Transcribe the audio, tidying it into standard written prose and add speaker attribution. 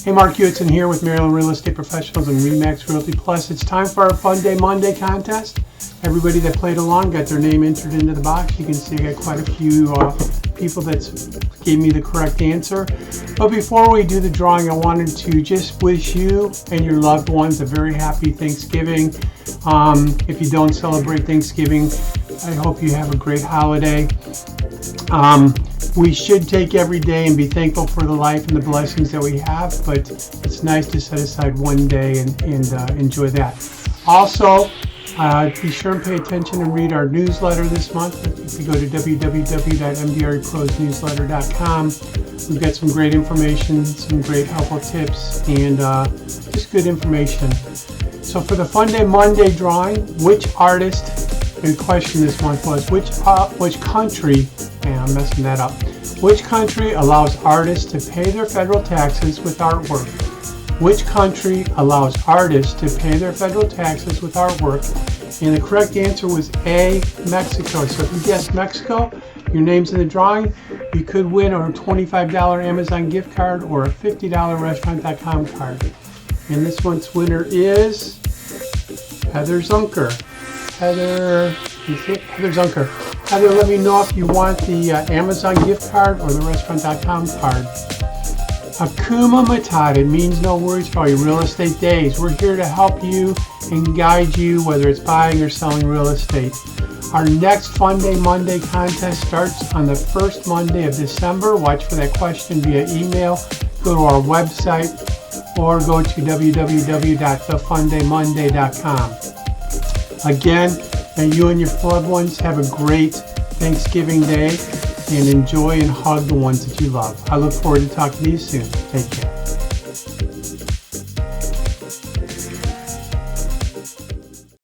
Speaker 1: Hey, Mark Hewitson here with Maryland Real Estate Professionals and RE/MAX Realty Plus. It's time for our Funday Monday contest. Everybody that played along got their name entered into the box. You can see I got quite a few people that gave me the correct answer. But before we do the drawing, I wanted to just wish you and your loved ones a very happy Thanksgiving. If you don't celebrate Thanksgiving, I hope you have a great holiday. We should take every day and be thankful for the life and the blessings that we have, but it's nice to set aside one day and enjoy that. Also, be sure and pay attention and read our newsletter this month. If you go to www.MDREProsNewsletter.com, we've got some great information, some great helpful tips, and just good information. So for the Funday Monday drawing, which artist, the question this month was, which country, and I'm messing that up, which country allows artists to pay their federal taxes with artwork? Which country allows artists to pay their federal taxes with artwork? And the correct answer was A, Mexico. So if you guessed Mexico, your name's in the drawing. You could win a $25 Amazon gift card or a $50 Restaurant.com card. And this month's winner is Heather Zunker. Heather Zunker. Heather, let me know if you want the Amazon gift card or the Restaurant.com card. Hakuna Matata. It means no worries for all your real estate days. We're here to help you and guide you, whether it's buying or selling real estate. Our next Funday Monday contest starts on the first Monday of December. Watch for that question via email. Go to our website or go to www.thefundaymonday.com. Again, may you and your loved ones have a great Thanksgiving Day and enjoy and hug the ones that you love. I look forward to talking to you soon. Take care.